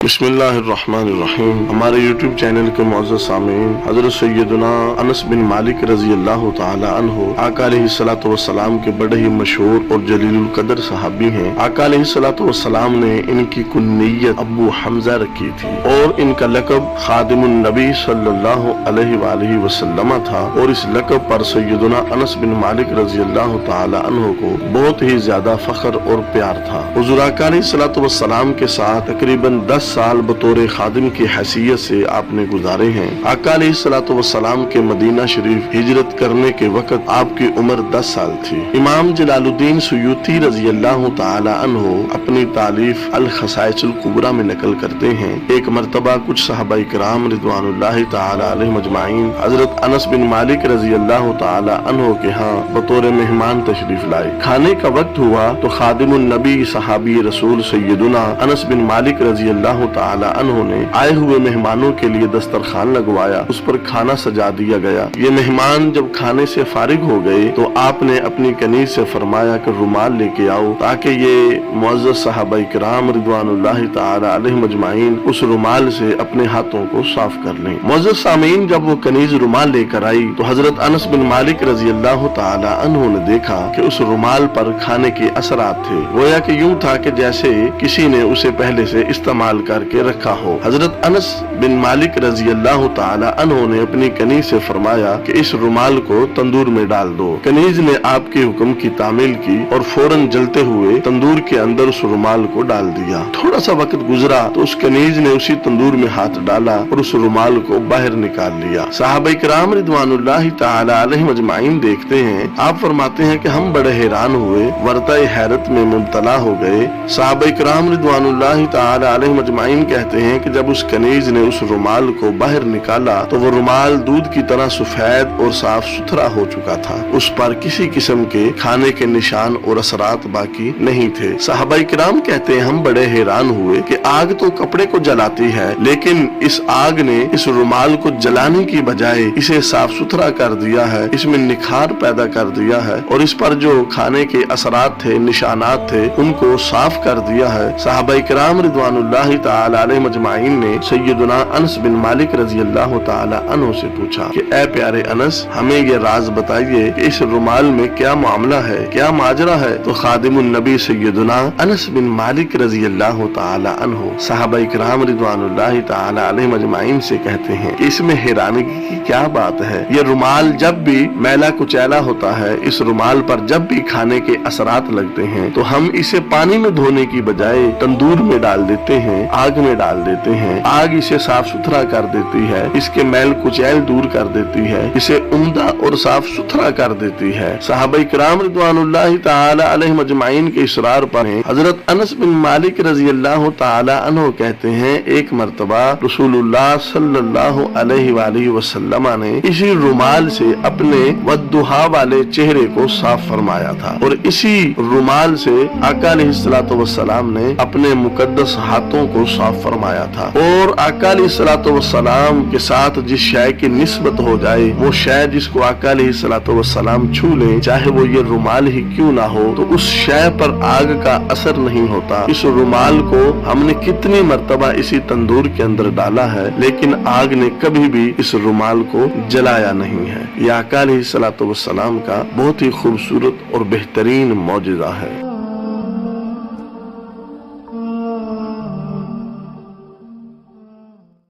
बिस्मिल्लाहिर्रहमानिर्रहीम। हमारे YouTube channel के मुअज़्ज़ज़ सामीन, हज़रत सैयदना अनस बिन मालिक रज़ी अल्लाह तआला अन्हु आका अलैहिस्सलातु वस्सलाम के बड़े ही मशहूर और जलीलुल कदर सहाबी हैं। आका अलैहिस्सलातु वस्सलाम ने इनकी कुन्नियत अबू हमजा रखी थी और इनका लक़ब खादिमुन नबी सल्लल्लाहु अलैहि वसल्लम था और इस लक़ब पर सैयदना अनस बिन मालिक रज़ी अल्लाह तआला अन्हु को बहुत ही ज्यादा फख्र और प्यार था। हुज़ूर आका अलैहिस्सलातु वस्सलाम के साथ तकरीबन 10 साल बतौर खादिम की हैसियत से आपने गुजारे हैं। आका अलैहिस्सलातु वस्सलाम के मदीना शरीफ हिजरत करने के वक्त आपकी उम्र 10 साल थी। इमाम जलालुद्दीन सुयूती रज़ी अल्लाह तआला अन्हु अपनी तालीफ अल खसाइसुल कुबरा में नकल करते हैं। एक मर्तबा कुछ सहाबा इकराम रिज़वानुल्लाहि तआला अलैहिम अजमाइन हजरत अनस बिन मालिक रज़ी अल्लाह तआला अन्हु के यहाँ बतौर मेहमान तशरीफ लाए। खाने का वक्त हुआ तो खादिमुन नबी सहाबी रसूल सैयदना अनस बिन मालिक रज़ी अल्लाह तआला अन्हु ने आए हुए मेहमानों के लिए दस्तरखान लगवाया, उस पर खाना सजा दिया गया। ये मेहमान जब खाने से फारिग हो गए तो आपने अपनी कनीज से फरमाया कि रुमाल लेके आओ ताकि ये मुअज़्ज़ज़ सहाबा इकराम रिज़वानुल्लाहि तआला अलैहिम अजमाइन उस रुमाल से अपने हाथों को साफ कर लें। मुअज़्ज़ज़ सामीन जब वो कनीज रुमाल लेकर आई तो हजरत अनस बिन मालिक रज़ी अल्लाह तआला अन्हु ने देखा कि उस रुमाल पर खाने के असरात थे। गोया कि यूं था कि जैसे किसी ने उसे पहले से इस्तेमाल करके रखा हो। हजरत अनस बिन मालिक रज़ी अल्लाह तआला अन्हु ने अपनी कनीज से फरमाया कि इस रुमाल को तंदूर में डाल दो। कनीज ने आपके हुक्म की तामील की और फौरन जलते हुए तंदूर के अंदर उस रुमाल को डाल दिया। थोड़ा सा वक्त गुजरा तो उस कनीज ने उसी तंदूर में हाथ डाला और उस रुमाल को बाहर निकाल लिया। सहाबा इकराम रिज़वानुल्लाहि तआला अलैहिम अजमाइन देखते हैं, आप फरमाते हैं कि हम बड़े हैरान हुए, वर्ताए हैरत में मुब्तला हो गए। सहाबा इकराम रिज़वानुल्लाहि तआला अलैहिम अजमाइन कहते हैं कि जब उस कनीज ने उस रुमाल को बाहर निकाला तो वो रुमाल दूध की तरह सफेद और साफ सुथरा हो चुका था। उस पर किसी किस्म के खाने के निशान और असरात बाकी नहीं थे। सहाबा इकराम कहते हैं हम बड़े हैरान हुए कि आग तो कपड़े को जलाती है, लेकिन इस आग ने इस रुमाल को जलाने की बजाय इसे साफ सुथरा कर दिया है, इसमें निखार पैदा कर दिया है और इस पर जो खाने के असरात थे, निशानात थे, उनको साफ कर दिया है। सहाबा इकराम रिज़वानुल्लाहि तआला अलैहिम अजमाइन ने सैयदना अनस बिन मालिक रज़ी अल्लाह तआला अन्हु से पूछा कि ए प्यारे अनस, हमें ये राज बताइए कि इस रुमाल में क्या मामला है, क्या माजरा है। तो खादिमुन नबी सैयदना अनस बिन मालिक रज़ी अल्लाह तआला अन्हु सहाबा इकराम रिज़वानुल्लाहि तआला अलैहिम अजमाइन से कहते हैं कि इसमें हैरानी की क्या बात है। ये रुमाल जब भी मैला कुचैला होता है, इस रुमाल पर जब भी खाने के असरात लगते हैं तो हम इसे पानी में धोने की बजाय तंदूर में डाल देते हैं, आग में डाल देते हैं। आग इसे साफ सुथरा कर देती है, इसके मैल कुचैल दूर कर देती है, इसे उम्दा और साफ सुथरा कर देती है। सहाबा इकराम रिज़वानुल्लाहि तआला अलैहिम अजमाइन के इसरार पर हजरत अनस बिन मालिक रज़ी अल्लाह तआला अन्हु कहते हैं एक मर्तबा रसूलुल्लाह सल्लल्लाहु अलैहि वसल्लम ने इसी रुमाल से अपने वद्दुहा वाले चेहरे को साफ फरमाया था और इसी रुमाल से आका अलैहिस्सलातु वस्सलाम ने अपने मुकद्दस हाथों को साफ फरमाया था। और आका अलैहिस्सलातु वस्सलाम के साथ जिस शय की निस्बत हो जाए, वो शय जिसको आका अलैहिस्सलातु वस्सलाम छू ले, चाहे वो ये रुमाल ही क्यों ना हो, तो उस शय पर आग का असर नहीं होता। इस रुमाल को हमने कितनी मर्तबा इसी तंदूर के अंदर डाला है, लेकिन आग ने कभी भी इस रुमाल को जलाया नहीं है। ये आका अलैहिस्सलातु वस्सलाम का बहुत ही खूबसूरत और बेहतरीन मौजिज़ा है।